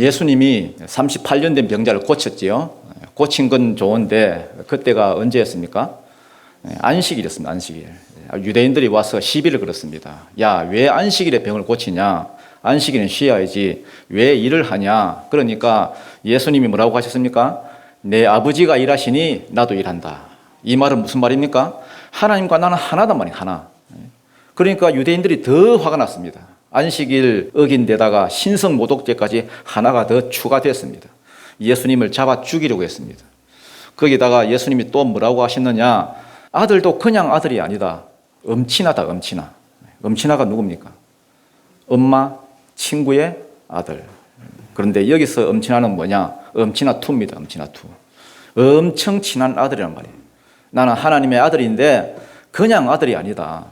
예수님이 38년 된 병자를 고쳤지요. 고친 건 좋은데 그때가 언제였습니까? 안식일이었습니다. 안식일. 유대인들이 와서 시비를 걸었습니다. 야, 왜 안식일에 병을 고치냐? 안식일은 쉬어야지. 왜 일을 하냐? 그러니까 예수님이 뭐라고 하셨습니까? 내 아버지가 일하시니 나도 일한다. 이 말은 무슨 말입니까? 하나님과 나는 하나단 말이에요. 하나. 그러니까 유대인들이 더 화가 났습니다. 안식일 어긴 데다가 신성 모독죄까지 하나가 더 추가됐습니다. 예수님을 잡아 죽이려고 했습니다. 거기다가 예수님이 또 뭐라고 하셨느냐? 아들도 그냥 아들이 아니다. 엄친아다, 엄친아. 엄친아가 누굽니까? 엄마, 친구의 아들. 그런데 여기서 엄친아는 뭐냐? 엄친아 투입니다. 엄친아 투. 엄청 친한 아들이란 말이에요. 나는 하나님의 아들인데 그냥 아들이 아니다.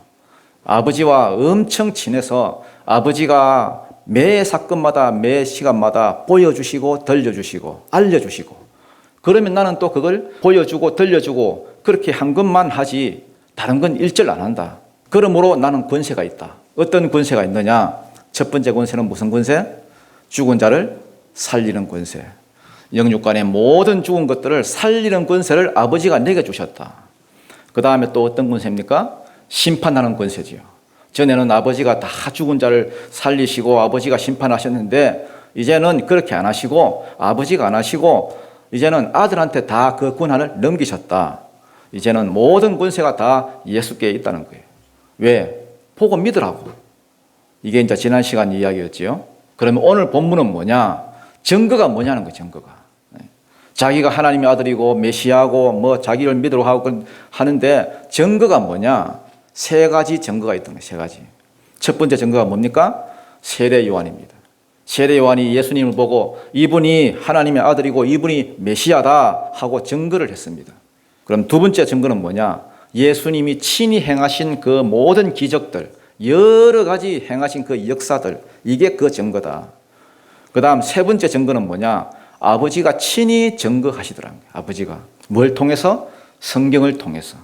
아버지와 엄청 친해서 아버지가 매 사건마다 매 시간마다 보여주시고 들려주시고 알려주시고, 그러면 나는 또 그걸 보여주고 들려주고 그렇게 한 것만 하지 다른 건 일절 안 한다. 그러므로 나는 권세가 있다. 어떤 권세가 있느냐? 첫 번째 권세는 무슨 권세? 죽은 자를 살리는 권세. 영육간의 모든 죽은 것들을 살리는 권세를 아버지가 내게 주셨다. 그 다음에 또 어떤 권세입니까? 심판하는 권세지요. 전에는 아버지가 다 죽은 자를 살리시고 아버지가 심판하셨는데 이제는 그렇게 안 하시고, 아버지가 안 하시고 이제는 아들한테 다 그 권한을 넘기셨다. 이제는 모든 권세가 다 예수께 있다는 거예요. 왜? 보고 믿으라고. 이게 이제 지난 시간 이야기였지요. 그러면 오늘 본문은 뭐냐? 증거가 뭐냐는 거예요. 증거가. 자기가 하나님의 아들이고 메시아고 뭐 자기를 믿으러 하고 하는데 증거가 뭐냐? 세 가지 증거가 있던 거예요. 세 가지. 첫 번째 증거가 뭡니까? 세례 요한입니다. 세례 요한이 예수님을 보고 이분이 하나님의 아들이고 이분이 메시아다 하고 증거를 했습니다. 그럼 두 번째 증거는 뭐냐? 예수님이 친히 행하신 그 모든 기적들, 여러 가지 행하신 그 역사들, 이게 그 증거다. 그 다음 세 번째 증거는 뭐냐? 아버지가 친히 증거하시더라고요. 아버지가. 뭘 통해서? 성경을 통해서.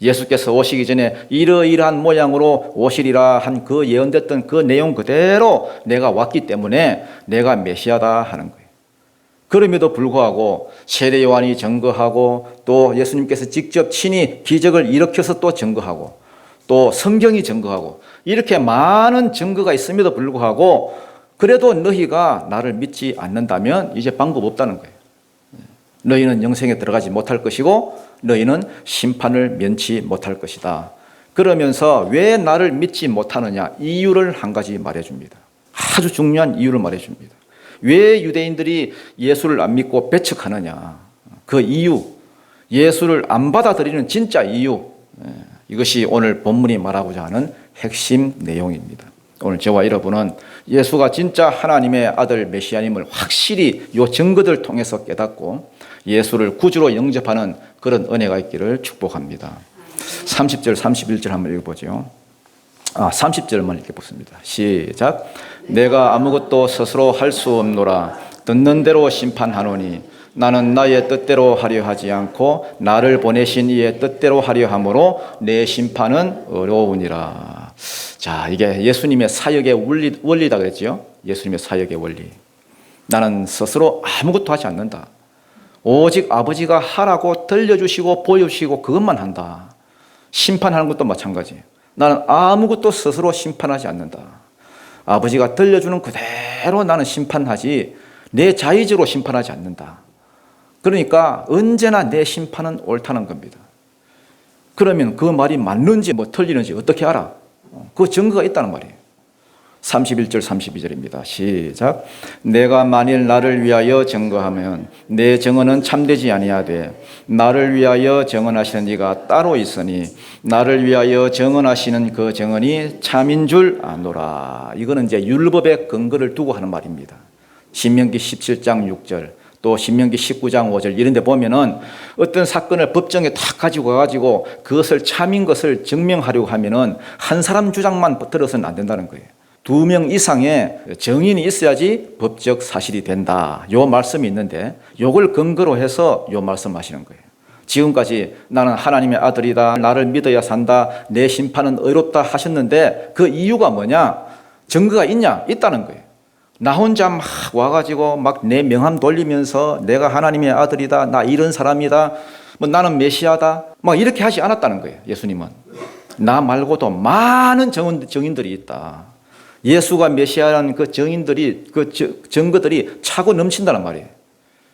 예수께서 오시기 전에 이러이러한 모양으로 오시리라 한 그 예언됐던 그 내용 그대로 내가 왔기 때문에 내가 메시아다 하는 거예요. 그럼에도 불구하고 세례 요한이 증거하고 또 예수님께서 직접 친히 기적을 일으켜서 또 증거하고 또 성경이 증거하고 이렇게 많은 증거가 있음에도 불구하고 그래도 너희가 나를 믿지 않는다면 이제 방법 없다는 거예요. 너희는 영생에 들어가지 못할 것이고 너희는 심판을 면치 못할 것이다. 그러면서 왜 나를 믿지 못하느냐? 이유를 한 가지 말해줍니다. 아주 중요한 이유를 말해줍니다. 왜 유대인들이 예수를 안 믿고 배척하느냐? 그 이유, 예수를 안 받아들이는 진짜 이유, 이것이 오늘 본문이 말하고자 하는 핵심 내용입니다. 오늘 저와 여러분은 예수가 진짜 하나님의 아들 메시아님을 확실히 이 증거들 통해서 깨닫고 예수를 구주로 영접하는 그런 은혜가 있기를 축복합니다. 30절 31절 한번 읽어보죠. 30절만 읽어보겠습니다. 시작. 내가 아무것도 스스로 할 수 없노라. 듣는 대로 심판하노니 나는 나의 뜻대로 하려 하지 않고 나를 보내신 이의 뜻대로 하려 함으로 내 심판은 어려우니라. 자, 이게 예수님의 사역의 원리다 그랬죠. 예수님의 사역의 원리. 나는 스스로 아무것도 하지 않는다. 오직 아버지가 하라고 들려주시고 보여주시고 그것만 한다. 심판하는 것도 마찬가지예요. 나는 아무것도 스스로 심판하지 않는다. 아버지가 들려주는 그대로 나는 심판하지 내 자의적으로 심판하지 않는다. 그러니까 언제나 내 심판은 옳다는 겁니다. 그러면 그 말이 맞는지 뭐 틀리는지 어떻게 알아? 그 증거가 있다는 말이에요. 31절 32절입니다. 시작. 내가 만일 나를 위하여 증거하면 내 증언은 참되지 아니하되 나를 위하여 증언하시는 이가 따로 있으니 나를 위하여 증언하시는 그 증언이 참인 줄 아노라. 이거는 이제 율법의 근거를 두고 하는 말입니다. 신명기 17장 6절 또 신명기 19장 5절 이런 데 보면은 어떤 사건을 법정에 탁 가지고 가가지고 그것을 참인 것을 증명하려고 하면은 한 사람 주장만 들어서는 안 된다는 거예요. 2명 이상의 증인이 있어야지 법적 사실이 된다. 요 말씀이 있는데 요걸 근거로 해서 요 말씀하시는 거예요. 지금까지 나는 하나님의 아들이다. 나를 믿어야 산다. 내 심판은 의롭다 하셨는데 그 이유가 뭐냐? 증거가 있냐? 있다는 거예요. 나 혼자 막 와가지고 막 내 명함 돌리면서 내가 하나님의 아들이다, 나 이런 사람이다, 뭐 나는 메시아다, 막 이렇게 하지 않았다는 거예요. 예수님은 나 말고도 많은 증인들이 있다. 예수가 메시아라는 그 증인들이, 그 증거들이 차고 넘친다는 말이에요.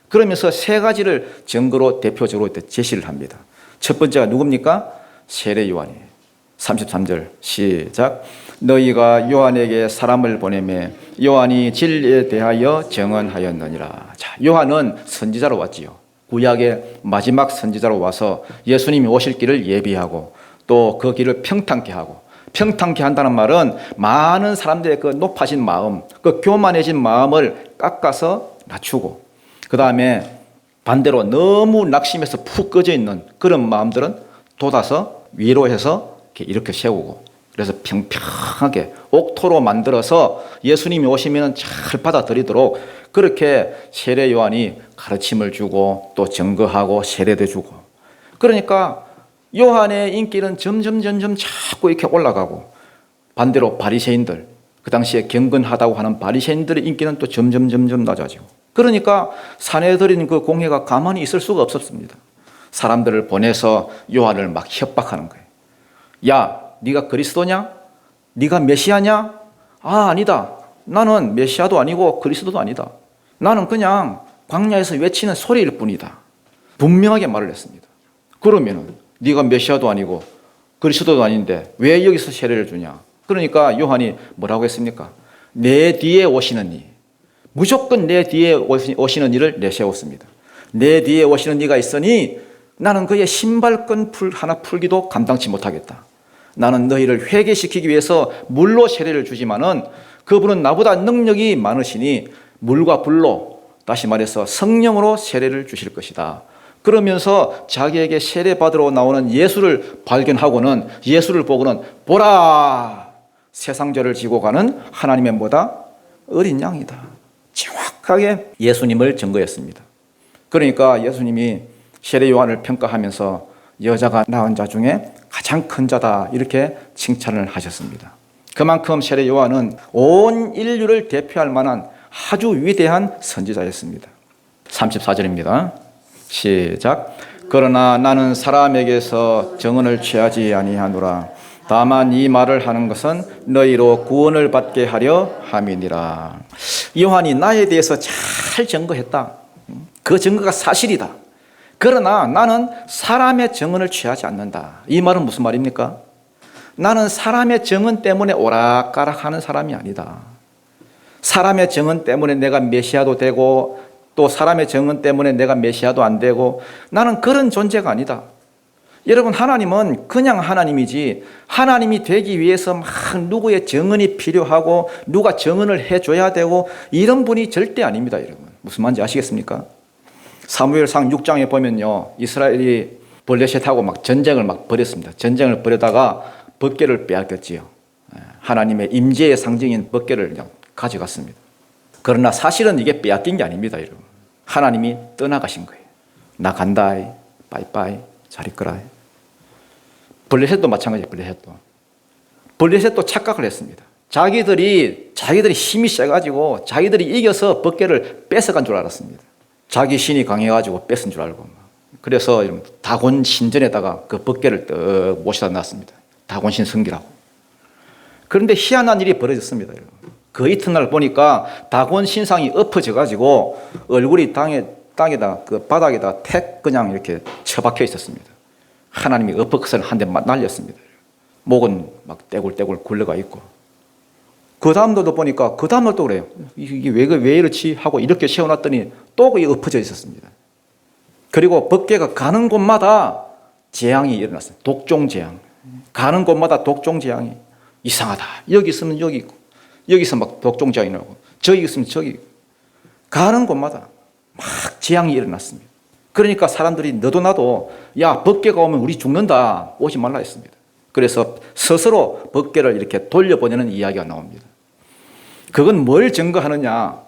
그러면서 세 가지를 증거로 대표적으로 제시를 합니다. 첫 번째가 누굽니까? 세례 요한이에요. 33절 시작. 너희가 요한에게 사람을 보내매 요한이 진리에 대하여 증언하였느니라. 자, 요한은 선지자로 왔지요. 구약의 마지막 선지자로 와서 예수님이 오실 길을 예비하고 또 그 길을 평탄케 하고, 평탄케 한다는 말은 많은 사람들의 그 높아진 마음, 그 교만해진 마음을 깎아서 낮추고, 그 다음에 반대로 너무 낙심해서 푹 꺼져 있는 그런 마음들은 돋아서 위로해서 이렇게 세우고, 그래서 평평하게 옥토로 만들어서 예수님이 오시면 잘 받아들이도록 그렇게 세례 요한이 가르침을 주고 또 증거하고 세례도 주고, 그러니까 요한의 인기는 점점 자꾸 이렇게 올라가고, 반대로 바리새인들, 그 당시에 경건하다고 하는 바리새인들의 인기는 또 점점 낮아지고, 그러니까 사내들인 그 공회가 가만히 있을 수가 없었습니다. 사람들을 보내서 요한을 막 협박하는 거예요. 야, 네가 그리스도냐? 네가 메시아냐? 아, 아니다. 나는 메시아도 아니고 그리스도도 아니다. 나는 그냥 광야에서 외치는 소리일 뿐이다. 분명하게 말을 했습니다. 그러면은 네가 메시아도 아니고 그리스도도 아닌데 왜 여기서 세례를 주냐? 그러니까 요한이 뭐라고 했습니까? 내 뒤에 오시는 이, 무조건 내 뒤에 오시는 이를 내세웠습니다. 내 뒤에 오시는 이가 있으니 나는 그의 신발끈 하나 풀기도 감당치 못하겠다. 나는 너희를 회개시키기 위해서 물로 세례를 주지만은 그분은 나보다 능력이 많으시니 물과 불로, 다시 말해서 성령으로 세례를 주실 것이다. 그러면서 자기에게 세례 받으러 나오는 예수를 발견하고는, 예수를 보고는 보라, 세상죄를 지고 가는 하나님의 뭐다? 어린 양이다. 정확하게 예수님을 증거했습니다. 그러니까 예수님이 세례 요한을 평가하면서 여자가 낳은 자 중에 가장 큰 자다, 이렇게 칭찬을 하셨습니다. 그만큼 세례 요한은 온 인류를 대표할 만한 아주 위대한 선지자였습니다. 34절입니다. 시작. 그러나 나는 사람에게서 증언을 취하지 아니하노라. 다만 이 말을 하는 것은 너희로 구원을 받게 하려 함이니라. 요한이 나에 대해서 잘 증거했다. 그 증거가 사실이다. 그러나 나는 사람의 증언을 취하지 않는다. 이 말은 무슨 말입니까? 나는 사람의 증언 때문에 오락가락하는 사람이 아니다. 사람의 증언 때문에 내가 메시아도 되고 또 사람의 증언 때문에 내가 메시아도 안 되고, 나는 그런 존재가 아니다. 여러분, 하나님은 그냥 하나님이지 하나님이 되기 위해서 막 누구의 증언이 필요하고 누가 증언을 해줘야 되고 이런 분이 절대 아닙니다. 여러분, 무슨 말인지 아시겠습니까? 사무엘상 6장에 보면요, 이스라엘이 블레셋하고 막 전쟁을 막 벌였습니다. 전쟁을 벌여다가 법궤를 빼앗겼지요. 하나님의 임재의 상징인 법궤를 그냥 가져갔습니다. 그러나 사실은 이게 빼앗긴 게 아닙니다, 여러분. 하나님이 떠나가신 거예요. 나 간다, 빠이빠이, 잘 있거라. 블레셋도 마찬가지예요. 블레셋도 착각을 했습니다. 자기들이 힘이 세가지고 자기들이 이겨서 법궤를 뺏어간 줄 알았습니다. 자기 신이 강해가지고 뺏은 줄 알고. 그래서 다곤 신전에다가 그 법궤를 떡 모셔다 놨습니다. 다곤신 성기라고. 그런데 희한한 일이 벌어졌습니다, 여러분. 그 이튿날 보니까 다곤 신상이 엎어져가지고 얼굴이 땅에다, 그 바닥에다 택 그냥 이렇게 처박혀 있었습니다. 하나님이 엎어서 한 대 날렸습니다. 목은 막 떼굴떼굴 굴러가 있고. 그 다음날도 보니까 그 다음날도 그래요. 이게 왜 이렇지 하고 이렇게 세워놨더니 또 그게 엎어져 있었습니다. 그리고 법궤가 가는 곳마다 재앙이 일어났어요. 독종 재앙. 가는 곳마다 독종 재앙이. 이상하다. 여기 있으면 여기 있고, 여기 있으면 막 독종 재앙이 나고, 저기 있으면 저기 있고. 가는 곳마다 막 재앙이 일어났습니다. 그러니까 사람들이 너도 나도 야, 법궤가 오면 우리 죽는다, 오지 말라 했습니다. 그래서 스스로 법궤를 이렇게 돌려보내는 이야기가 나옵니다. 그건 뭘 증거하느냐?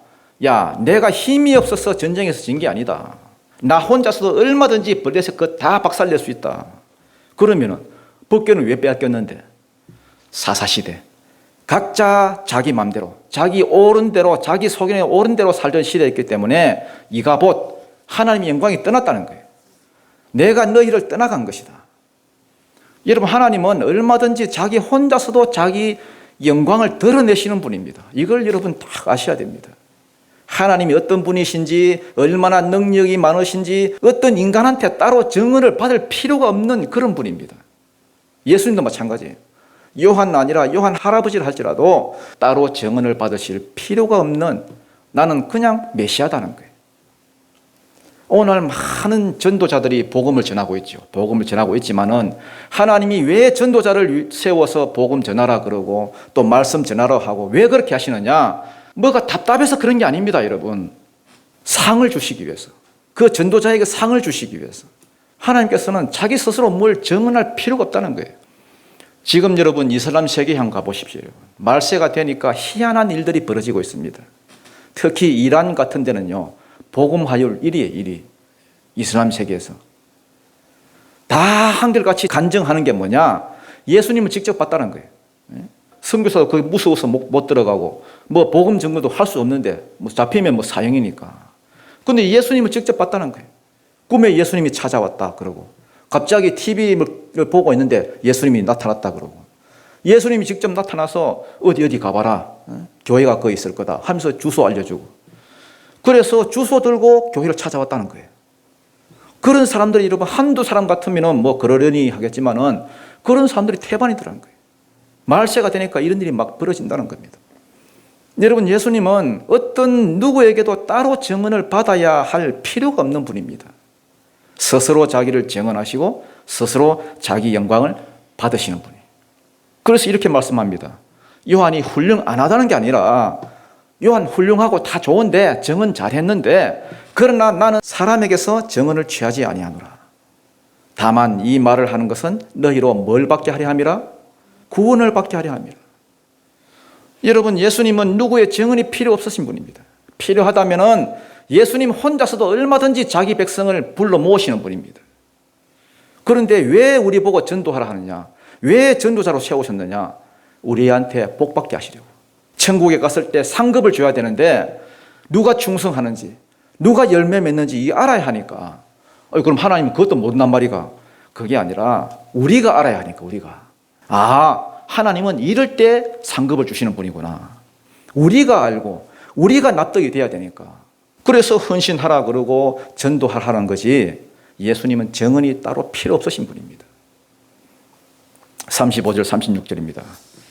야, 내가 힘이 없어서 전쟁에서 진 게 아니다. 나 혼자서도 얼마든지 블레셋 거 다 박살낼 수 있다. 그러면은 법궤는 왜 빼앗겼는데? 사사시대. 각자 자기 마음대로 자기 옳은 대로, 자기 소견에 옳은 대로 살던 시대였기 때문에 이가봇, 하나님의 영광이 떠났다는 거예요. 내가 너희를 떠나간 것이다. 여러분, 하나님은 얼마든지 자기 혼자서도 자기 영광을 드러내시는 분입니다. 이걸 여러분 딱 아셔야 됩니다. 하나님이 어떤 분이신지, 얼마나 능력이 많으신지 어떤 인간한테 따로 증언을 받을 필요가 없는 그런 분입니다. 예수님도 마찬가지예요. 요한 아니라 요한 할아버지를 할지라도 따로 증언을 받으실 필요가 없는, 나는 그냥 메시아다는 거예요. 오늘 많은 전도자들이 복음을 전하고 있죠. 복음을 전하고 있지만은 하나님이 왜 전도자를 세워서 복음 전하라 그러고 또 말씀 전하라 하고 왜 그렇게 하시느냐? 뭐가 답답해서 그런 게 아닙니다, 여러분. 상을 주시기 위해서. 그 전도자에게 상을 주시기 위해서. 하나님께서는 자기 스스로 뭘 증언할 필요가 없다는 거예요. 지금 여러분 이슬람 세계 향 가보십시오. 말세가 되니까 희한한 일들이 벌어지고 있습니다. 특히 이란 같은 데는요, 복음 화율 1위예요, 1위. 이슬람 세계에서. 다 한결같이 간증하는 게 뭐냐? 예수님을 직접 봤다는 거예요. 선교사도 거기 무서워서 못 들어가고, 뭐 복음 증거도 할 수 없는데, 뭐 잡히면 뭐 사형이니까. 근데 예수님을 직접 봤다는 거예요. 꿈에 예수님이 찾아왔다 그러고, 갑자기 TV를 보고 있는데 예수님이 나타났다 그러고, 예수님이 직접 나타나서 어디 가봐라, 교회가 거기 있을 거다 하면서 주소 알려주고, 그래서 주소 들고 교회를 찾아왔다는 거예요. 그런 사람들이 여러분 한두 사람 같으면 뭐 그러려니 하겠지만은 그런 사람들이 태반이더라는 거예요. 말세가 되니까 이런 일이 막 벌어진다는 겁니다. 여러분, 예수님은 어떤 누구에게도 따로 증언을 받아야 할 필요가 없는 분입니다. 스스로 자기를 증언하시고 스스로 자기 영광을 받으시는 분이에요. 그래서 이렇게 말씀합니다. 요한이 훌륭 안 하다는 게 아니라, 요한 훌륭하고 다 좋은데 증언 잘했는데, 그러나 나는 사람에게서 증언을 취하지 아니하노라. 다만 이 말을 하는 것은 너희로 뭘 받게 하려 함이라? 구원을 받게 하려 함이라. 여러분, 예수님은 누구의 증언이 필요 없으신 분입니다. 필요하다면은 예수님 혼자서도 얼마든지 자기 백성을 불러 모으시는 분입니다. 그런데 왜 우리 보고 전도하라 하느냐? 왜 전도자로 세우셨느냐? 우리한테 복 받게 하시려고. 천국에 갔을 때 상급을 줘야 되는데 누가 충성하는지, 누가 열매 맺는지 알아야 하니까. 그럼 하나님은 그것도 못난 말이가. 그게 아니라 우리가 알아야 하니까, 우리가. 하나님은 이럴 때 상급을 주시는 분이구나. 우리가 알고 우리가 납득이 돼야 되니까. 그래서 헌신하라 그러고 전도하라는 거지, 예수님은 증언이 따로 필요 없으신 분입니다. 35절 36절입니다.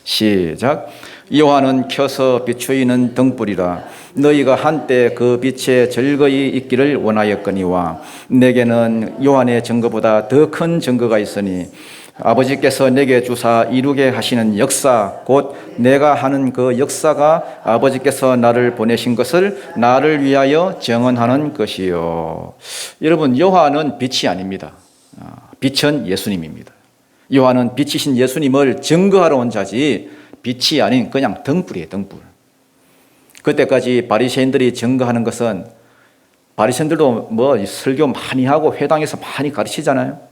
시작. 요한은 켜서 비추이는 등불이라. 너희가 한때 그 빛에 즐거이 있기를 원하였거니와 내게는 요한의 증거보다 더 큰 증거가 있으니 아버지께서 내게 주사 이루게 하시는 역사, 곧 내가 하는 그 역사가 아버지께서 나를 보내신 것을 나를 위하여 증언하는 것이요. 여러분, 요한은 빛이 아닙니다. 빛은 예수님입니다. 요한은 빛이신 예수님을 증거하러 온 자지 빛이 아닌 그냥 등불이에요, 등불. 그때까지 바리새인들이 증거하는 것은, 바리새인들도 뭐 설교 많이 하고 회당에서 많이 가르치잖아요.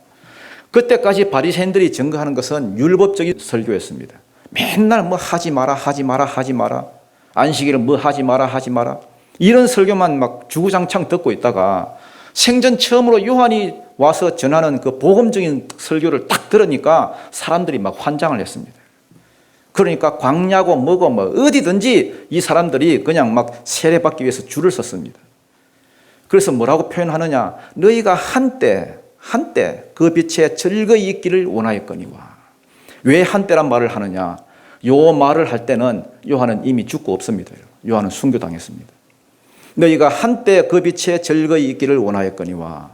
그때까지 바리새인들이 증거하는 것은 율법적인 설교였습니다. 맨날 뭐 하지 마라, 하지 마라, 하지 마라. 안식일은 뭐 하지 마라, 하지 마라. 이런 설교만 막 주구장창 듣고 있다가 생전 처음으로 요한이 와서 전하는 그 복음적인 설교를 딱 들으니까 사람들이 막 환장을 했습니다. 그러니까 광야고 뭐고 뭐 어디든지 이 사람들이 그냥 막 세례받기 위해서 줄을 섰습니다. 그래서 뭐라고 표현하느냐? 너희가 한때 그 빛에 즐거이 있기를 원하였거니와. 왜 한때란 말을 하느냐? 요 말을 할 때는 요한은 이미 죽고 없습니다. 요한은 순교당했습니다. 너희가 한때 그 빛에 즐거이 있기를 원하였거니와.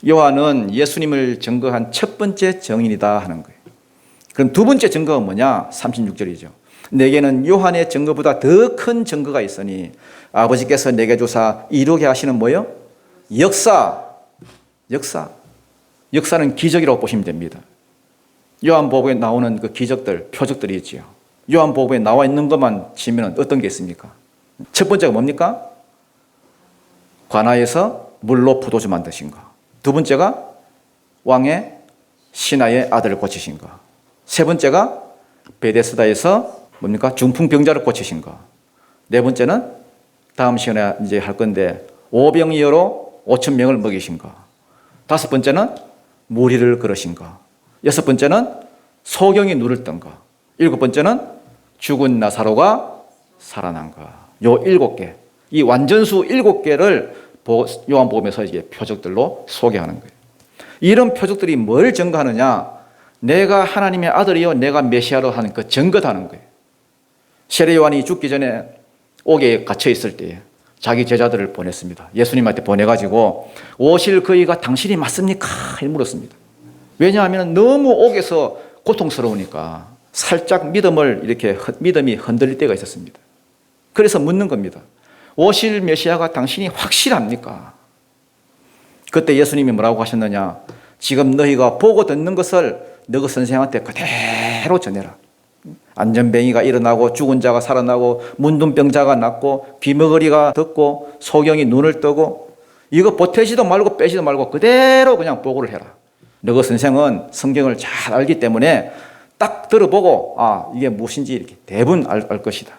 요한은 예수님을 증거한 첫 번째 증인이다 하는 거예요. 그럼 두 번째 증거가 뭐냐? 36절이죠. 내게는 요한의 증거보다 더 큰 증거가 있으니 아버지께서 내게 주사 이루게 하시는 뭐요? 역사는 기적이라고 보시면 됩니다. 요한복음에 나오는 그 기적들, 표적들이 있지요. 요한복음에 나와 있는 것만 치면 어떤 게 있습니까? 첫 번째가 뭡니까? 관아에서 물로 포도주 만드신 거. 두 번째가 왕의 신하의 아들을 고치신 거. 세 번째가 베데스다에서 뭡니까? 중풍병자를 고치신 거. 네 번째는 다음 시간에 이제 할 건데 오병이어로 5천 명을 먹이신가. 다섯 번째는 무리를 걸으신가. 여섯 번째는 소경이 눈을 뜬가. 일곱 번째는 죽은 나사로가 살아난가. 요 7개. 이 완전수 7개를 요한복음에서 이게 표적들로 소개하는 거예요. 이런 표적들이 뭘 증거하느냐? 내가 하나님의 아들이요 내가 메시아로 하는 그 증거다는 거예요. 세례 요한이 죽기 전에 옥에 갇혀 있을 때에 자기 제자들을 보냈습니다. 예수님한테 보내가지고 오실 그이가 당신이 맞습니까? 물었습니다. 왜냐하면 너무 옥에서 고통스러우니까 살짝 믿음이 흔들릴 때가 있었습니다. 그래서 묻는 겁니다. 오실 메시아가 당신이 확실합니까? 그때 예수님이 뭐라고 하셨느냐? 지금 너희가 보고 듣는 것을 너희 선생한테 그대로 전해라. 안전뱅이가 일어나고 죽은 자가 살아나고 문둥병자가 낫고 귀머거리가 듣고 소경이 눈을 뜨고 이거 보태지도 말고 빼지도 말고 그대로 그냥 보고를 해라. 너희 선생은 성경을 잘 알기 때문에 딱 들어보고 이게 무엇인지 이렇게 대부분 알 것이다.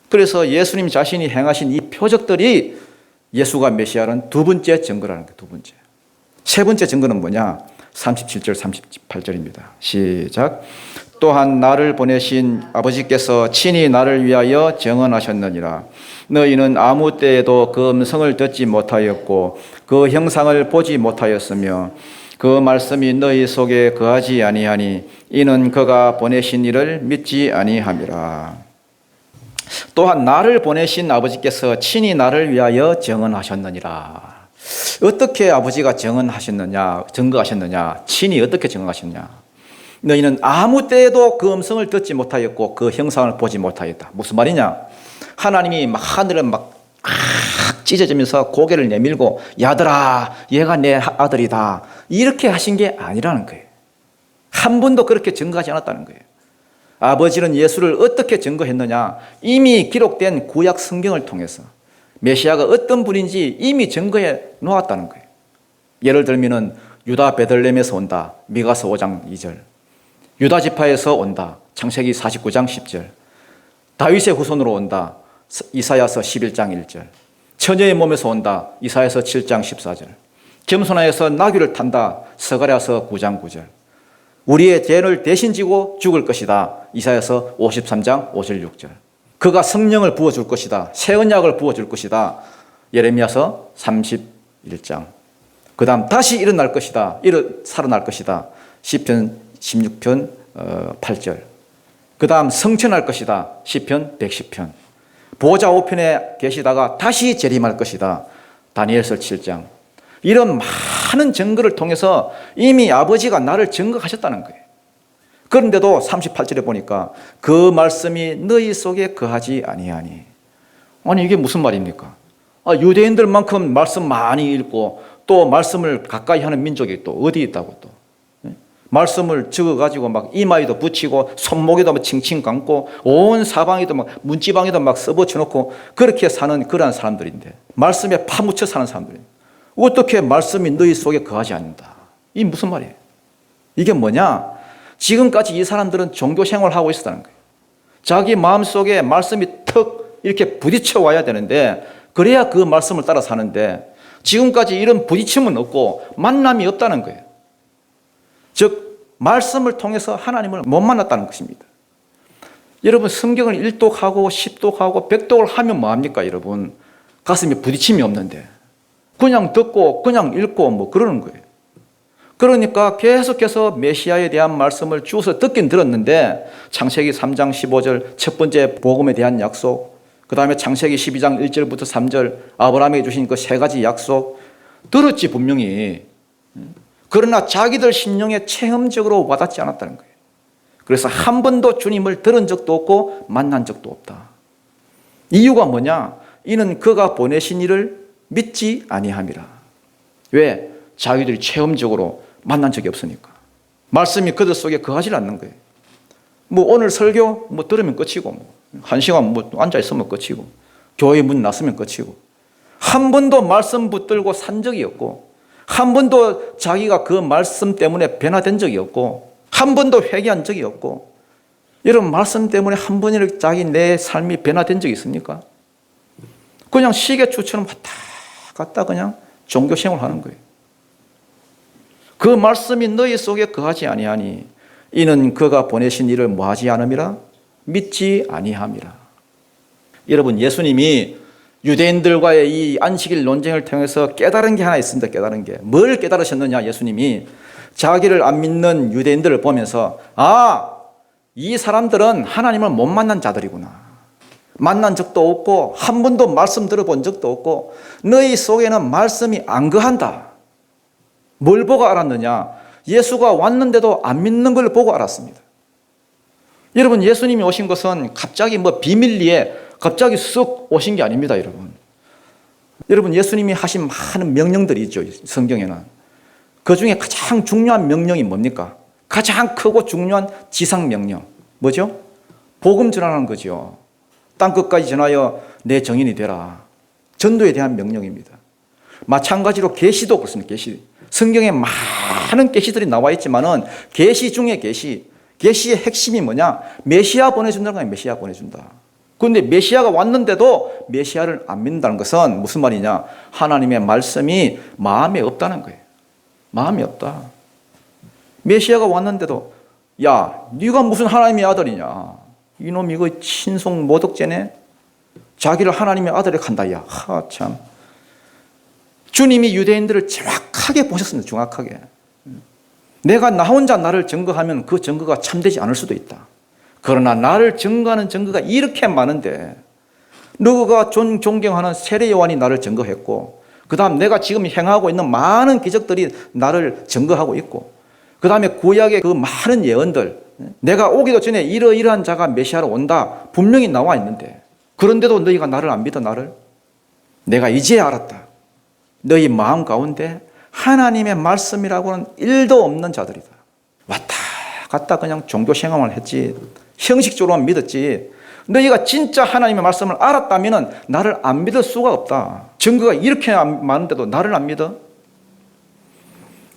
그래서 예수님 자신이 행하신 이 표적들이 예수가 메시아라는 두 번째 증거라는 거예요. 두 번째. 세 번째 증거는 뭐냐? 37절 38절입니다. 시작. 또한 나를 보내신 아버지께서 친히 나를 위하여 증언하셨느니라. 너희는 아무 때에도 그 음성을 듣지 못하였고 그 형상을 보지 못하였으며 그 말씀이 너희 속에 거하지 아니하니 이는 그가 보내신 이를 믿지 아니함이라. 또한 나를 보내신 아버지께서 친히 나를 위하여 증언하셨느니라. 어떻게 아버지가 증거하셨느냐? 친히 어떻게 증거하셨냐? 너희는 아무 때에도 그 음성을 듣지 못하였고 그 형상을 보지 못하였다. 무슨 말이냐? 하나님이 막 하늘을 막 찢어지면서 고개를 내밀고 야들아 얘가 내 아들이다 이렇게 하신 게 아니라는 거예요. 한 번도 그렇게 증거하지 않았다는 거예요. 아버지는 예수를 어떻게 증거했느냐? 이미 기록된 구약 성경을 통해서 메시아가 어떤 분인지 이미 증거해 놓았다는 거예요. 예를 들면은 유다 베들레헴에서 온다. 미가서 5장 2절. 유다 지파에서 온다. 창세기 49장 10절. 다윗의 후손으로 온다. 이사야서 11장 1절. 처녀의 몸에서 온다. 이사야서 7장 14절. 겸손하여서 나귀를 탄다. 스가랴서 9장 9절. 우리의 죄를 대신 지고 죽을 것이다. 이사야서 53장 5절 6절. 그가 성령을 부어줄 것이다. 새 언약을 부어줄 것이다. 예레미야서 31장. 그 다음 다시 일어날 것이다. 살아날 것이다. 시편 16편 8절. 그 다음 성천할 것이다. 시편 110편. 보좌 우편에 계시다가 다시 재림할 것이다. 다니엘서 7장. 이런 많은 증거를 통해서 이미 아버지가 나를 증거하셨다는 거예요. 그런데도 38절에 보니까 그 말씀이 너희 속에 거하지 아니하니. 아니 이게 무슨 말입니까? 유대인들만큼 말씀 많이 읽고 또 말씀을 가까이 하는 민족이 또 어디 있다고 또. 말씀을 적어가지고 막 이마에도 붙이고 손목에도 막 칭칭 감고 온 사방에도 막 문지방에도 막 써붙여놓고 그렇게 사는 그러한 사람들인데 말씀에 파묻혀 사는 사람들인데 어떻게 말씀이 너희 속에 거하지 않는다. 이게 무슨 말이에요? 이게 뭐냐? 지금까지 이 사람들은 종교 생활을 하고 있었다는 거예요. 자기 마음속에 말씀이 턱 이렇게 부딪혀 와야 되는데 그래야 그 말씀을 따라 사는데 지금까지 이런 부딪힘은 없고 만남이 없다는 거예요. 즉 말씀을 통해서 하나님을 못 만났다는 것입니다. 여러분 성경을 1독하고 10독하고 100독을 하면 뭐합니까 여러분? 가슴에 부딪힘이 없는데 그냥 듣고 그냥 읽고 뭐 그러는 거예요. 그러니까 계속해서 메시아에 대한 말씀을 주워서 듣긴 들었는데 창세기 3장 15절 첫 번째 복음에 대한 약속, 그 다음에 창세기 12장 1절부터 3절 아브라함에게 주신 그 세 가지 약속 들었지 분명히. 그러나 자기들 심령에 체험적으로 와닿지 않았다는 거예요. 그래서 한 번도 주님을 들은 적도 없고 만난 적도 없다. 이유가 뭐냐? 이는 그가 보내신 이를 믿지 아니함이라. 왜? 자기들이 체험적으로 만난 적이 없으니까. 말씀이 그들 속에 거하지 않는 거예요. 뭐 오늘 설교 뭐 들으면 끝이고 뭐 한 시간 뭐 앉아 있으면 끝이고 교회 문 났으면 끝이고 한 번도 말씀 붙들고 산 적이 없고 한 번도 자기가 그 말씀 때문에 변화된 적이 없고 한 번도 회개한 적이 없고 여러분, 말씀 때문에 한 번이라도 자기 내 삶이 변화된 적이 있습니까? 그냥 시계추처럼 왔다 갔다 그냥 종교 생활을 하는 거예요. 그 말씀이 너희 속에 거하지 아니하니 이는 그가 보내신 이를 뭐하지 않음이라 믿지 아니함이라. 여러분, 예수님이 유대인들과의 이 안식일 논쟁을 통해서 깨달은 게 하나 있습니다. 깨달은 게. 뭘 깨달으셨느냐? 예수님이 자기를 안 믿는 유대인들을 보면서 이 사람들은 하나님을 못 만난 자들이구나. 만난 적도 없고 한 번도 말씀 들어본 적도 없고 너희 속에는 말씀이 안 거한다. 뭘 보고 알았느냐? 예수가 왔는데도 안 믿는 걸 보고 알았습니다. 여러분, 예수님이 오신 것은 갑자기 비밀리에 갑자기 쑥 오신 게 아닙니다. 여러분, 예수님이 하신 많은 명령들이 있죠. 성경에는. 그 중에 가장 중요한 명령이 뭡니까? 가장 크고 중요한 지상명령. 뭐죠? 복음 전하는 거죠. 땅끝까지 전하여 내 증인이 되라. 전도에 대한 명령입니다. 마찬가지로 계시도 그렇습니다. 계시. 성경에 많은 계시들이 나와 있지만은 계시 중에 계시의 핵심이 뭐냐? 메시아 보내준다는 거예요. 메시아 보내준다. 그런데 메시아가 왔는데도 메시아를 안 믿는다는 것은 무슨 말이냐? 하나님의 말씀이 마음에 없다는 거예요. 마음이 없다. 메시아가 왔는데도 네가 무슨 하나님의 아들이냐? 이놈 이거 친송 모독죄네? 자기를 하나님의 아들에 간다. 참. 주님이 유대인들을 정확하게 보셨습니다. 정확하게. 내가 나 혼자 나를 증거하면 그 증거가 참되지 않을 수도 있다. 그러나 나를 증거하는 증거가 이렇게 많은데 너가 존경하는 세례 요한이 나를 증거했고 그 다음 내가 지금 행하고 있는 많은 기적들이 나를 증거하고 있고 그 다음에 구약의 그 많은 예언들 내가 오기도 전에 이러이러한 자가 메시아로 온다 분명히 나와 있는데 그런데도 너희가 나를 안 믿어. 나를 내가 이제 알았다. 너희 마음 가운데 하나님의 말씀이라고는 1도 없는 자들이다. 왔다 갔다 그냥 종교 생활을 했지 형식적으로만 믿었지 너희가 진짜 하나님의 말씀을 알았다면 나를 안 믿을 수가 없다. 증거가 이렇게 많은데도 나를 안 믿어?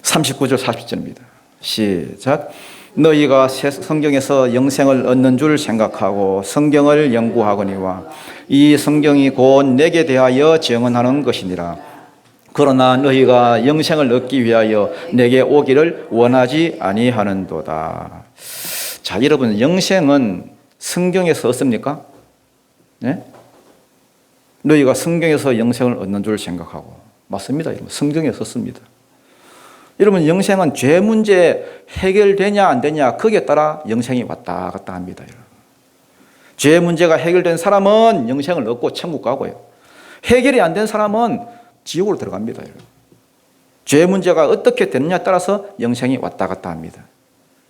39절 40절입니다. 시작. 너희가 성경에서 영생을 얻는 줄 생각하고 성경을 연구하거니와 이 성경이 곧 내게 대하여 증언하는 것이니라. 그러나 너희가 영생을 얻기 위하여 내게 오기를 원하지 아니하는도다. 자, 여러분, 영생은 성경에서 얻습니까? 네? 너희가 성경에서 영생을 얻는 줄 생각하고. 맞습니다, 여러분. 성경에서 얻습니다. 여러분, 영생은 죄 문제 해결되냐 안 되냐 거기에 따라 영생이 왔다 갔다 합니다. 여러분. 죄 문제가 해결된 사람은 영생을 얻고 천국 가고요. 해결이 안 된 사람은 지옥으로 들어갑니다. 여러분. 죄 문제가 어떻게 되느냐에 따라서 영생이 왔다 갔다 합니다.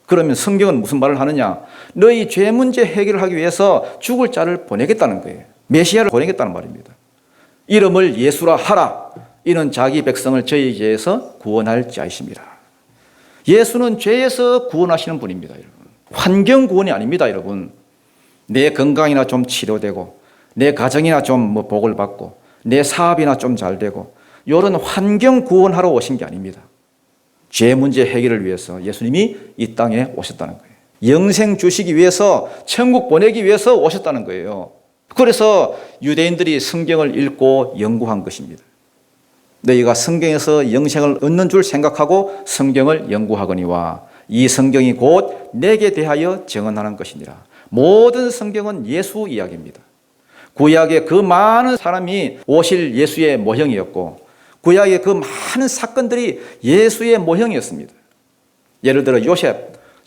그러면 성경은 무슨 말을 하느냐? 너희 죄 문제 해결을 하기 위해서 죽을 자를 보내겠다는 거예요. 메시아를 보내겠다는 말입니다. 이름을 예수라 하라. 이는 자기 백성을 저희 죄에서 구원할 자이십니다. 예수는 죄에서 구원하시는 분입니다. 여러분. 환경 구원이 아닙니다. 여러분. 내 건강이나 좀 치료되고 내 가정이나 좀 복을 받고 내 사업이나 좀 잘 되고 이런 환경 구원하러 오신 게 아닙니다. 죄 문제 해결을 위해서 예수님이 이 땅에 오셨다는 거예요. 영생 주시기 위해서 천국 보내기 위해서 오셨다는 거예요. 그래서 유대인들이 성경을 읽고 연구한 것입니다. 너희가 성경에서 영생을 얻는 줄 생각하고 성경을 연구하거니와 이 성경이 곧 내게 대하여 증언하는 것이니라. 모든 성경은 예수 이야기입니다. 구약의 그 많은 사람이 오실 예수의 모형이었고 구약의 그 많은 사건들이 예수의 모형이었습니다. 예를 들어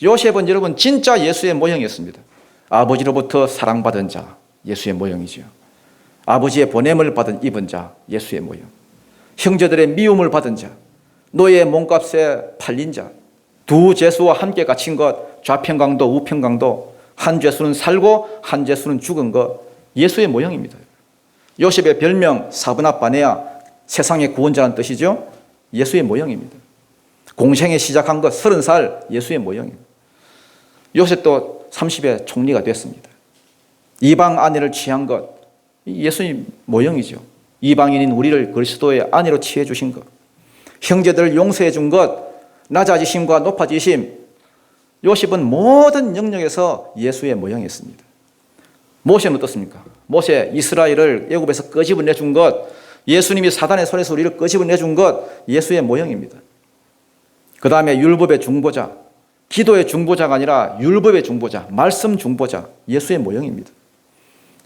요셉은 여러분 진짜 예수의 모형이었습니다. 아버지로부터 사랑받은 자, 예수의 모형이죠. 아버지의 보냄을 입은 자, 예수의 모형. 형제들의 미움을 받은 자, 노예의 몸값에 팔린 자, 두 죄수와 함께 갇힌 것, 좌편강도 우편강도, 한 죄수는 살고 한 죄수는 죽은 것, 예수의 모형입니다. 요셉의 별명 사브나바네아, 세상의 구원자라는 뜻이죠. 예수의 모형입니다. 공생에 시작한 것 30살, 예수의 모형입니다. 요셉도 30에 총리가 됐습니다. 이방 아내를 취한 것, 예수의 모형이죠. 이방인인 우리를 그리스도의 아내로 취해 주신 것, 형제들을 용서해 준 것, 낮아지심과 높아지심, 요셉은 모든 영역에서 예수의 모형이었습니다. 모세는 어떻습니까? 모세 이스라엘을 애굽에서 끄집어내준 것, 예수님이 사단의 손에서 우리를 끄집어내준 것, 예수의 모형입니다. 그 다음에 율법의 중보자, 기도의 중보자가 아니라 율법의 중보자, 말씀 중보자, 예수의 모형입니다.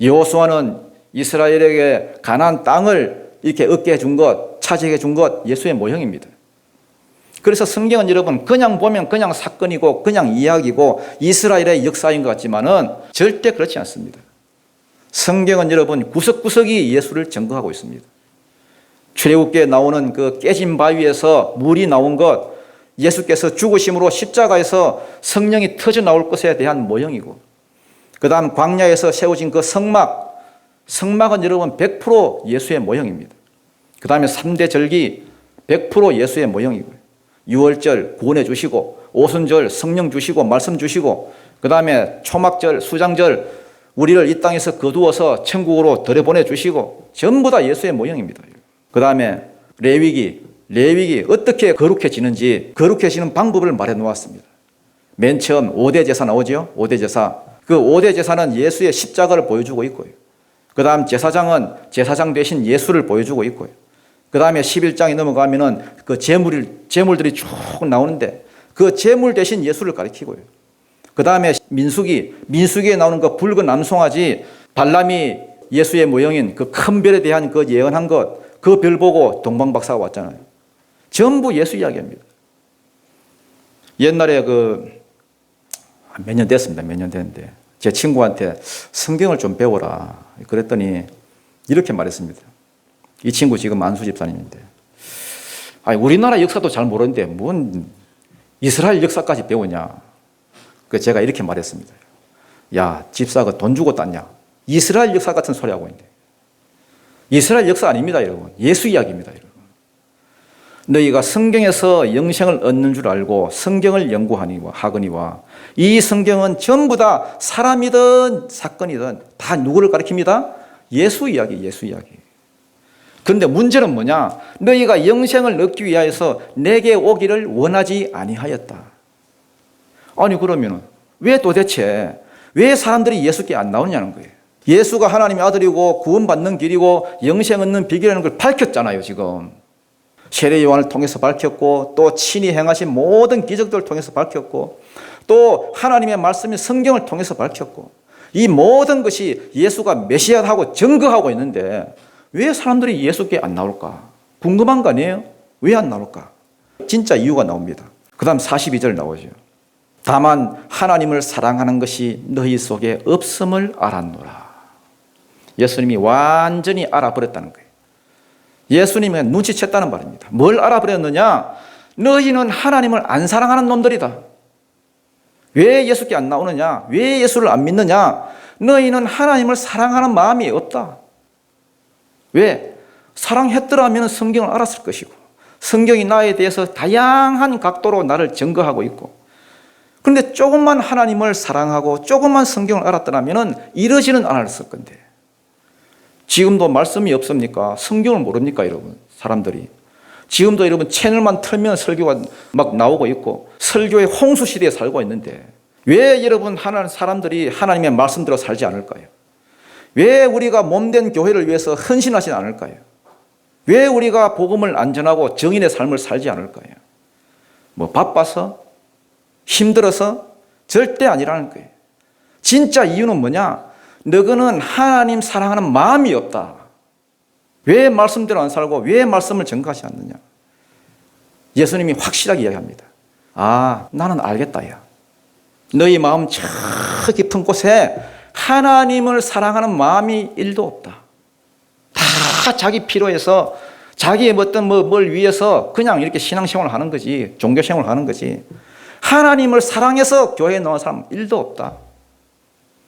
여호수아는 이스라엘에게 가나안 땅을 이렇게 얻게 해준 것, 차지해 준 것, 예수의 모형입니다. 그래서 성경은 여러분 그냥 보면 그냥 사건이고 그냥 이야기고 이스라엘의 역사인 것 같지만은 절대 그렇지 않습니다. 성경은 여러분 구석구석이 예수를 증거하고 있습니다. 출애굽기에 나오는 그 깨진 바위에서 물이 나온 것, 예수께서 죽으심으로 십자가에서 성령이 터져 나올 것에 대한 모형이고, 그 다음 광야에서 세워진 그 성막은 여러분 100% 예수의 모형입니다. 그 다음에 3대 절기 100% 예수의 모형이고요. 유월절 구원해 주시고, 오순절 성령 주시고 말씀 주시고, 그 다음에 초막절 수장절 우리를 이 땅에서 거두어서 천국으로 들여보내 주시고, 전부 다 예수의 모형입니다. 그 다음에 레위기 어떻게 거룩해지는지 거룩해지는 방법을 말해 놓았습니다. 맨 처음 5대 제사 나오죠. 5대 제사. 그 5대 제사는 예수의 십자가를 보여주고 있고요. 그 다음 제사장은 제사장 대신 예수를 보여주고 있고요. 그 다음에 11장에 넘어가면은 그 제물들이 쭉 나오는데 그 제물 대신 예수를 가리키고요. 그 다음에 민수기에 나오는 그 붉은 암송아지, 발람이 예수의 모형인 그 큰 별에 대한 그 예언한 것, 그 별 보고 동방박사가 왔잖아요. 전부 예수 이야기입니다. 옛날에 몇 년 됐는데 제 친구한테 성경을 좀 배워라 그랬더니 이렇게 말했습니다. 이 친구 지금 안수 집사님인데, 우리나라 역사도 잘 모르는데 뭔 이스라엘 역사까지 배우냐. 그래서 제가 이렇게 말했습니다. 야, 집사가 돈 주고 땄냐? 이스라엘 역사 같은 소리 하고 있는데. 이스라엘 역사 아닙니다, 여러분. 예수 이야기입니다, 여러분. 너희가 성경에서 영생을 얻는 줄 알고 성경을 연구하거니와 이 성경은 전부 다 사람이든 사건이든 다 누구를 가리킵니다? 예수 이야기. 그런데 문제는 뭐냐? 너희가 영생을 얻기 위하여서 내게 오기를 원하지 아니하였다. 아니 그러면 왜 사람들이 예수께 안 나오냐는 거예요. 예수가 하나님의 아들이고 구원받는 길이고 영생 얻는 비결이라는 걸 밝혔잖아요. 지금 세례 요한을 통해서 밝혔고, 또 친히 행하신 모든 기적들을 통해서 밝혔고, 또 하나님의 말씀인 성경을 통해서 밝혔고, 이 모든 것이 예수가 메시아하고 증거하고 있는데 왜 사람들이 예수께 안 나올까? 궁금한 거 아니에요? 왜 안 나올까? 진짜 이유가 나옵니다. 그 다음 42절 나오죠. 다만 하나님을 사랑하는 것이 너희 속에 없음을 알았노라. 예수님이 완전히 알아버렸다는 거예요. 예수님이 눈치챘다는 말입니다. 뭘 알아버렸느냐? 너희는 하나님을 안 사랑하는 놈들이다. 왜 예수께 안 나오느냐? 왜 예수를 안 믿느냐? 너희는 하나님을 사랑하는 마음이 없다. 왜? 사랑했더라면 성경을 알았을 것이고, 성경이 나에 대해서 다양한 각도로 나를 증거하고 있고, 그런데 조금만 하나님을 사랑하고 조금만 성경을 알았더라면 이러지는 않았을 건데, 지금도 말씀이 없습니까? 성경을 모릅니까, 여러분? 사람들이. 지금도 여러분 채널만 틀면 설교가 막 나오고 있고 설교의 홍수 시대에 살고 있는데 왜 여러분 사람들이 하나님의 말씀대로 살지 않을까요? 왜 우리가 몸된 교회를 위해서 헌신하지 않을까요? 왜 우리가 복음을 안전하고 정인의 삶을 살지 않을까요? 바빠서? 힘들어서? 절대 아니라는 거예요. 진짜 이유는 뭐냐? 너희는 하나님 사랑하는 마음이 없다. 왜 말씀대로 안 살고 왜 말씀을 전가하지 않느냐? 예수님이 확실하게 이야기합니다. 나는 알겠다. 야. 너희 마음 저 깊은 곳에 하나님을 사랑하는 마음이 1도 없다. 다 자기 필요해서 자기의 뭘 위해서 그냥 이렇게 신앙생활을 하는 거지, 종교생활을 하는 거지. 하나님을 사랑해서 교회에 나온 사람 1도 없다.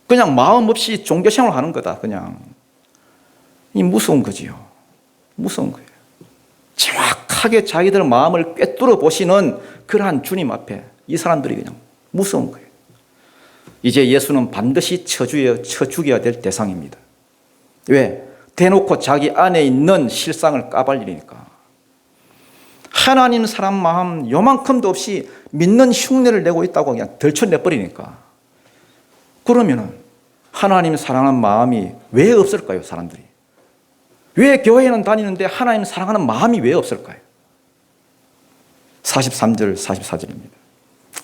그냥 마음 없이 종교생활을 하는 거다. 그냥. 이 무서운 거지요. 무서운 거예요. 정확하게 자기들 마음을 꿰뚫어 보시는 그러한 주님 앞에 이 사람들이 그냥 무서운 거예요. 이제 예수는 반드시 쳐죽여야 될 대상입니다. 왜? 대놓고 자기 안에 있는 실상을 까발리니까. 하나님 사랑 마음 요만큼도 없이 믿는 흉내를 내고 있다고 그냥 들춰내버리니까. 그러면은 하나님 사랑하는 마음이 왜 없을까요, 사람들이? 왜 교회는 다니는데 하나님 사랑하는 마음이 왜 없을까요? 43절, 44절입니다.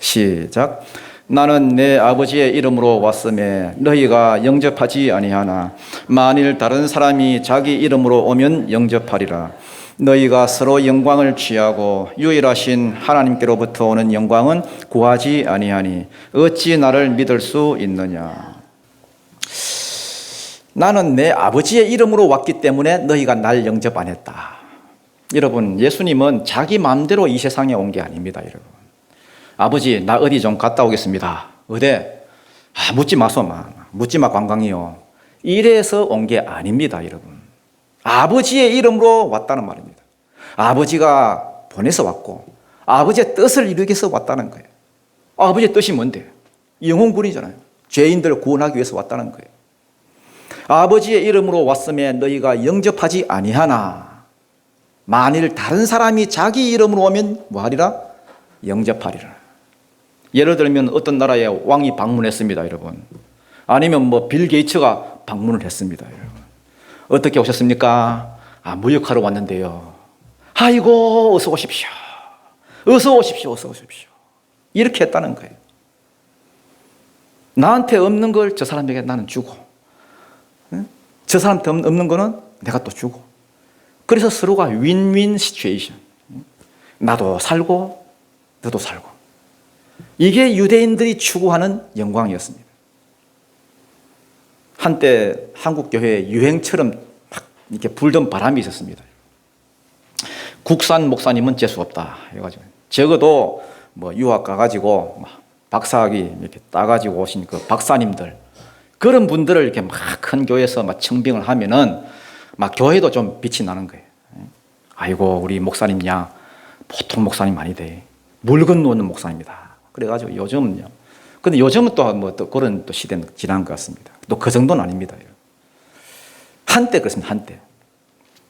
시작. 나는 내 아버지의 이름으로 왔음에 너희가 영접하지 아니하나 만일 다른 사람이 자기 이름으로 오면 영접하리라. 너희가 서로 영광을 취하고 유일하신 하나님께로부터 오는 영광은 구하지 아니하니 어찌 나를 믿을 수 있느냐. 나는 내 아버지의 이름으로 왔기 때문에 너희가 날 영접 안 했다. 여러분, 예수님은 자기 마음대로 이 세상에 온 게 아닙니다. 여러분, 아버지 나 어디 좀 갔다 오겠습니다. 어디? 묻지 마소. 묻지 마, 관광이요. 이래서 온 게 아닙니다. 여러분, 아버지의 이름으로 왔다는 말입니다. 아버지가 보내서 왔고 아버지의 뜻을 이루기 위해서 왔다는 거예요. 아버지의 뜻이 뭔데? 영혼구원이잖아요. 죄인들을 구원하기 위해서 왔다는 거예요. 아버지의 이름으로 왔음에 너희가 영접하지 아니하나 만일 다른 사람이 자기 이름으로 오면 뭐하리라? 영접하리라. 예를 들면 어떤 나라의 왕이 방문했습니다, 여러분. 아니면 뭐 빌 게이츠가 방문을 했습니다, 여러분. 어떻게 오셨습니까? 무역하러 왔는데요. 아이고, 어서 오십시오. 어서 오십시오. 어서 오십시오. 이렇게 했다는 거예요. 나한테 없는 걸 저 사람에게 나는 주고, 저 사람한테 없는 거는 내가 또 주고. 그래서 서로가 윈윈 시츄에이션. 나도 살고 너도 살고. 이게 유대인들이 추구하는 영광이었습니다. 한때 한국 교회에 유행처럼 막 이렇게 불던 바람이 있었습니다. 국산 목사님은 재수 없다 해가지고 적어도 뭐 유학 가가지고 박사학위 이렇게 따가지고 오신 그 박사님들, 그런 분들을 이렇게 막 큰 교회에서 막 청빙을 하면은 막 교회도 좀 빛이 나는 거예요. 아이고, 우리 목사님 야 보통 목사님 아니대. 물 건너오는 목사입니다. 그래가지고 요즘은요. 근데 요즘은 또 뭐 또 그런 또 시대는 지난 것 같습니다. 또 그 정도는 아닙니다. 한때 그렇습니다. 한때.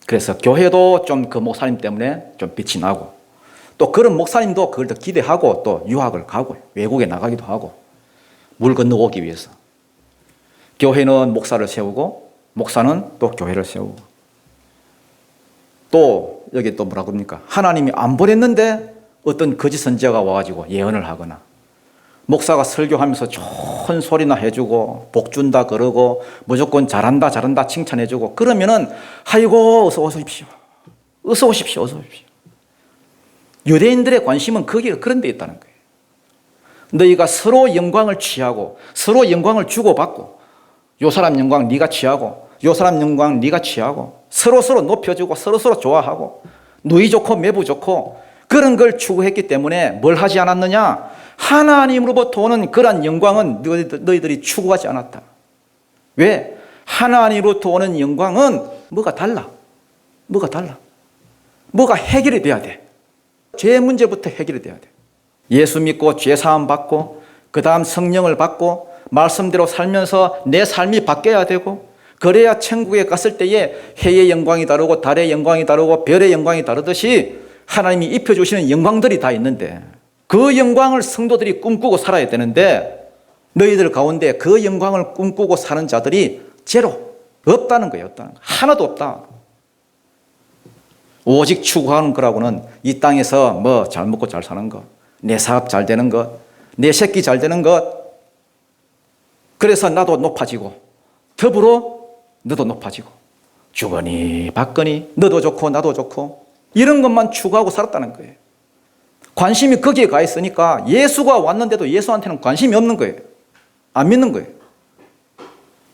그래서 교회도 좀 그 목사님 때문에 좀 빛이 나고, 또 그런 목사님도 그걸 더 기대하고 또 유학을 가고 외국에 나가기도 하고, 물 건너오기 위해서. 교회는 목사를 세우고 목사는 또 교회를 세우고, 또 여기 또 뭐라 그럽니까? 하나님이 안 보냈는데 어떤 거짓 선지자가 와가지고 예언을 하거나, 목사가 설교하면서 좋은 소리나 해주고 복 준다 그러고 무조건 잘한다 잘한다 칭찬해주고, 그러면은 아이고 어서 오십시오. 어서 오십시오. 어서 오십시오. 유대인들의 관심은 거기가 그런 데 있다는 거예요. 너희가 서로 영광을 취하고 서로 영광을 주고받고, 요 사람 영광 네가 취하고 요 사람 영광 네가 취하고, 서로서로 높여주고 서로서로 좋아하고 누이 좋고 매부 좋고 그런 걸 추구했기 때문에 뭘 하지 않았느냐? 하나님으로부터 오는 그런 영광은 너희들이 추구하지 않았다. 왜? 하나님으로부터 오는 영광은 뭐가 달라? 뭐가 달라? 뭐가 해결이 돼야 돼. 죄 문제부터 해결이 돼야 돼. 예수 믿고 죄 사함 받고 그 다음 성령을 받고 말씀대로 살면서 내 삶이 바뀌어야 되고, 그래야 천국에 갔을 때에 해의 영광이 다르고 달의 영광이 다르고 별의 영광이 다르듯이 하나님이 입혀주시는 영광들이 다 있는데, 그 영광을 성도들이 꿈꾸고 살아야 되는데 너희들 가운데 그 영광을 꿈꾸고 사는 자들이 제로, 없다는 거예요. 없다는 거. 하나도 없다. 오직 추구하는 거라고는 이 땅에서 뭐 잘 먹고 잘 사는 것, 내 사업 잘 되는 것, 내 새끼 잘 되는 것, 그래서 나도 높아지고 더불어 너도 높아지고 주거니 받거니 너도 좋고 나도 좋고, 이런 것만 추구하고 살았다는 거예요. 관심이 거기에 가 있으니까 예수가 왔는데도 예수한테는 관심이 없는 거예요. 안 믿는 거예요.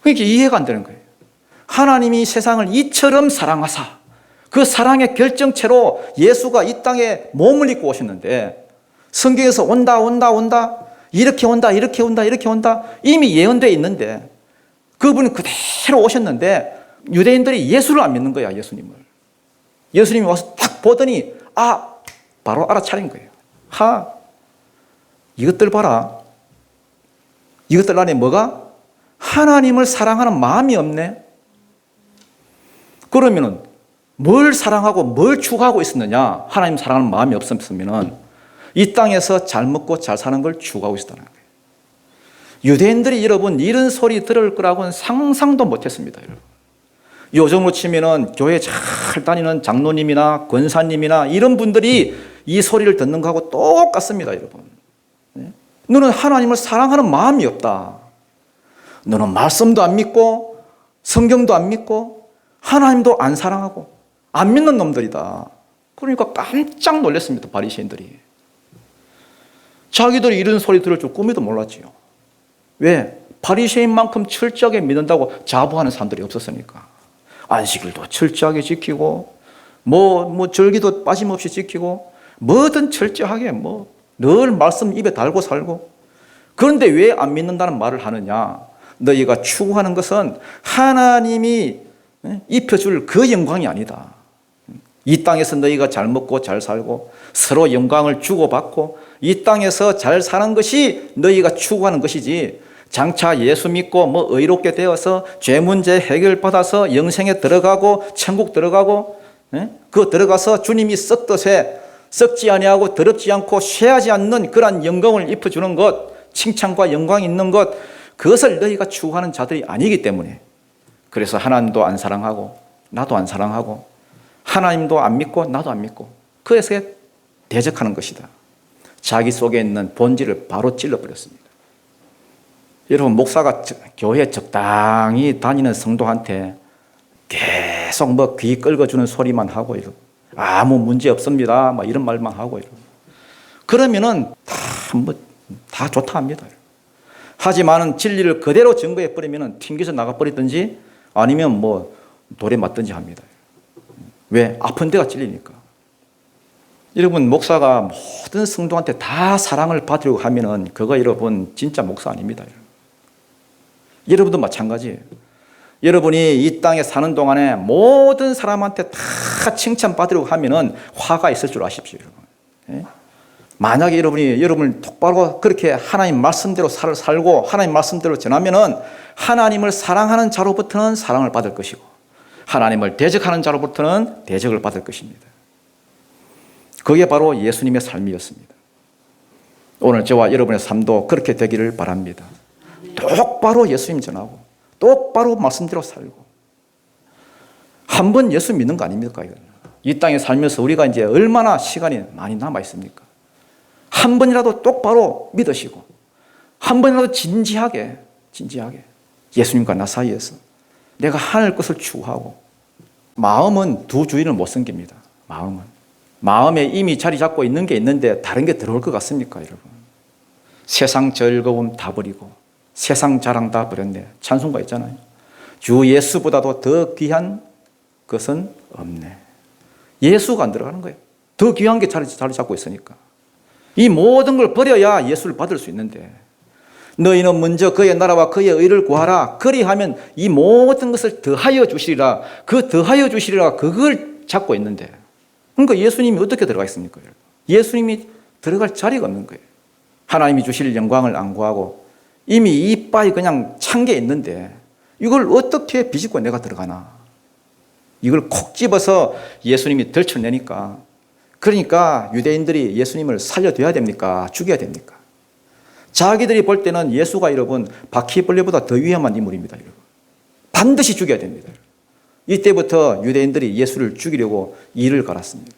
그러니까 이해가 안 되는 거예요. 하나님이 세상을 이처럼 사랑하사 그 사랑의 결정체로 예수가 이 땅에 몸을 입고 오셨는데, 성경에서 온다 이렇게 온다 이렇게 온다 이렇게 온다 이미 예언되어 있는데, 그분이 그대로 오셨는데 유대인들이 예수를 안 믿는 거야. 예수님이 와서 딱 보더니 바로 알아차린 거예요. 이것들 봐라. 이것들 안에 뭐가? 하나님을 사랑하는 마음이 없네. 그러면은 뭘 사랑하고 뭘 추구하고 있었느냐? 하나님 사랑하는 마음이 없었으면 이 땅에서 잘 먹고 잘 사는 걸 추구하고 있었다는 거예요. 유대인들이 여러분 이런 소리 들을 거라고는 상상도 못했습니다. 여러분. 요즘으로 치면은 교회 잘 다니는 장로님이나 권사님이나 이런 분들이 이 소리를 듣는 거하고 똑같습니다. 여러분. 너는 하나님을 사랑하는 마음이 없다. 너는 말씀도 안 믿고 성경도 안 믿고 하나님도 안 사랑하고 안 믿는 놈들이다. 그러니까 깜짝 놀랐습니다. 바리새인들이. 자기들이 이런 소리 들을 줄 꿈에도 몰랐지요. 왜? 바리새인만큼 철저하게 믿는다고 자부하는 사람들이 없었으니까. 안식일도 철저하게 지키고 뭐 절기도 빠짐없이 지키고 뭐든 철저하게 늘 말씀 입에 달고 살고. 그런데 왜 안 믿는다는 말을 하느냐? 너희가 추구하는 것은 하나님이 입혀줄 그 영광이 아니다. 이 땅에서 너희가 잘 먹고 잘 살고 서로 영광을 주고받고 이 땅에서 잘 사는 것이 너희가 추구하는 것이지, 장차 예수 믿고 의롭게 되어서 죄 문제 해결받아서 영생에 들어가고 천국 들어가고 그 들어가서 주님이 썩듯에 썩지 아니하고 더럽지 않고 쇠하지 않는 그러한 영광을 입혀주는 것, 칭찬과 영광이 있는 것, 그것을 너희가 추구하는 자들이 아니기 때문에, 그래서 하나님도 안 사랑하고 나도 안 사랑하고 하나님도 안 믿고 나도 안 믿고 그래서 대적하는 것이다. 자기 속에 있는 본질을 바로 찔러버렸습니다. 여러분, 목사가 교회 적당히 다니는 성도한테 계속 귀 긁어주는 소리만 하고 아무 문제 없습니다 이런 말만 하고 그러면은 다 좋다 합니다. 하지만 진리를 그대로 증거해 버리면 튕겨서 나가 버리든지 아니면 돌에 맞든지 합니다. 왜? 아픈 데가 찔리니까. 여러분, 목사가 모든 성도한테 다 사랑을 받으려고 하면은 그거 여러분 진짜 목사 아닙니다. 여러분도 마찬가지예요. 여러분이 이 땅에 사는 동안에 모든 사람한테 다 칭찬받으려고 하면은 화가 있을 줄 아십시오, 여러분. 만약에 여러분을 똑바로 그렇게 하나님 말씀대로 살고 하나님 말씀대로 전하면은 하나님을 사랑하는 자로부터는 사랑을 받을 것이고 하나님을 대적하는 자로부터는 대적을 받을 것입니다. 그게 바로 예수님의 삶이었습니다. 오늘 저와 여러분의 삶도 그렇게 되기를 바랍니다. 똑바로 예수님 전하고 똑바로 말씀대로 살고. 한 번 예수 믿는 거 아닙니까? 이 땅에 살면서 우리가 이제 얼마나 시간이 많이 남아 있습니까? 한 번이라도 똑바로 믿으시고 한 번이라도 진지하게 예수님과 나 사이에서 내가 하늘 것을 추구하고. 마음은 두 주인을 못 섬깁니다. 마음에 이미 자리 잡고 있는 게 있는데 다른 게 들어올 것 같습니까, 여러분? 세상 즐거움 다 버리고 세상 자랑 다 버렸네. 찬송가 있잖아요. 주 예수보다도 더 귀한 것은 없네. 예수가 안 들어가는 거예요. 더 귀한 게 자리 잡고 있으니까. 이 모든 걸 버려야 예수를 받을 수 있는데, 너희는 먼저 그의 나라와 그의 의를 구하라. 그리하면 이 모든 것을 더하여 주시리라. 그 더하여 주시리라, 그걸 잡고 있는데, 그러니까 예수님이 어떻게 들어가 있습니까? 예수님이 들어갈 자리가 없는 거예요. 하나님이 주실 영광을 안 구하고 이미 이빨이 그냥 찬 게 있는데 이걸 어떻게 비집고 내가 들어가나. 이걸 콕 집어서 예수님이 들춰내니까, 그러니까 유대인들이 예수님을 살려둬야 됩니까? 죽여야 됩니까? 자기들이 볼 때는 예수가 여러분 바퀴벌레보다 더 위험한 인물입니다. 여러분. 반드시 죽여야 됩니다. 이때부터 유대인들이 예수를 죽이려고 이를 갈았습니다.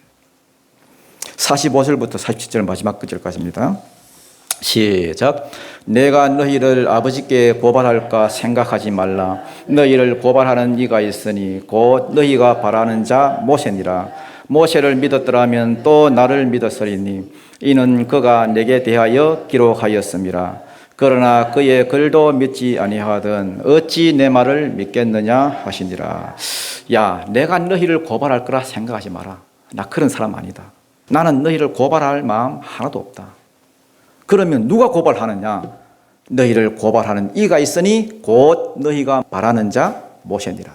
45절부터 47절 마지막 구절까지입니다. 시작. 내가 너희를 아버지께 고발할까 생각하지 말라. 너희를 고발하는 이가 있으니 곧 너희가 바라는 자 모세니라. 모세를 믿었더라면 또 나를 믿었으리니 이는 그가 내게 대하여 기록하였음이라. 그러나 그의 글도 믿지 아니하든 어찌 내 말을 믿겠느냐 하시니라. 야, 내가 너희를 고발할 거라 생각하지 마라. 나 그런 사람 아니다. 나는 너희를 고발할 마음 하나도 없다. 그러면 누가 고발하느냐? 너희를 고발하는 이가 있으니 곧 너희가 바라는 자 모세니라.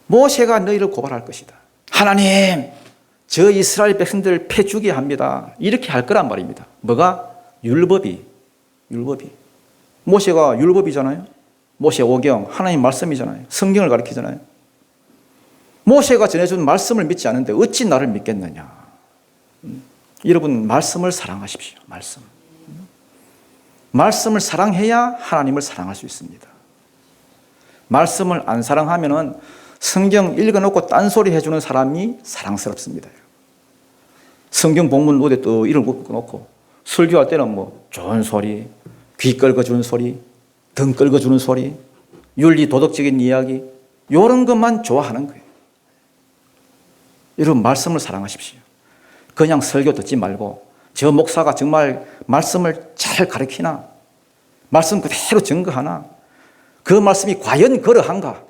모세가 너희를 고발할 것이다. 하나님, 저 이스라엘 백성들을 패주게 합니다. 이렇게 할 거란 말입니다. 뭐가? 율법이. 모세가 율법이잖아요. 모세 오경, 하나님 말씀이잖아요. 성경을 가르치잖아요. 모세가 전해준 말씀을 믿지 않는데 어찌 나를 믿겠느냐. 여러분, 말씀을 사랑하십시오. 말씀을 사랑해야 하나님을 사랑할 수 있습니다. 말씀을 안 사랑하면은 성경 읽어놓고 딴소리 해주는 사람이 사랑스럽습니다. 성경 본문 노래 또 이름 놓고 설교할 때는 뭐 좋은 소리, 귀 긁어주는 소리, 등 긁어주는 소리, 윤리 도덕적인 이야기, 이런 것만 좋아하는 거예요. 여러분, 말씀을 사랑하십시오. 그냥 설교 듣지 말고 저 목사가 정말 말씀을 잘 가르치나, 말씀 그대로 증거하나, 그 말씀이 과연 그러한가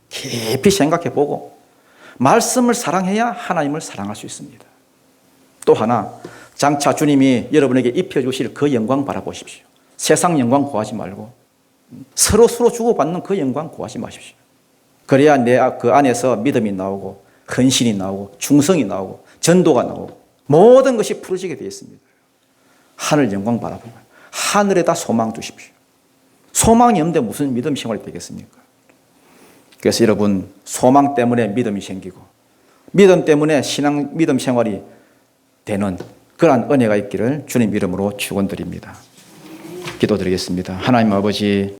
깊이 생각해 보고 말씀을 사랑해야 하나님을 사랑할 수 있습니다. 또 하나, 장차 주님이 여러분에게 입혀주실 그 영광 바라보십시오. 세상 영광 구하지 말고 서로 주고받는 그 영광 구하지 마십시오. 그래야 내 그 안에서 믿음이 나오고 헌신이 나오고 충성이 나오고 전도가 나오고 모든 것이 풀어지게 되어 있습니다. 하늘 영광 바라보고 하늘에다 소망 두십시오. 소망이 없는데 무슨 믿음 생활이 되겠습니까? 그래서 여러분, 소망 때문에 믿음이 생기고 믿음 때문에 믿음 생활이 되는 그러한 은혜가 있기를 주님 이름으로 축원드립니다. 기도드리겠습니다. 하나님 아버지,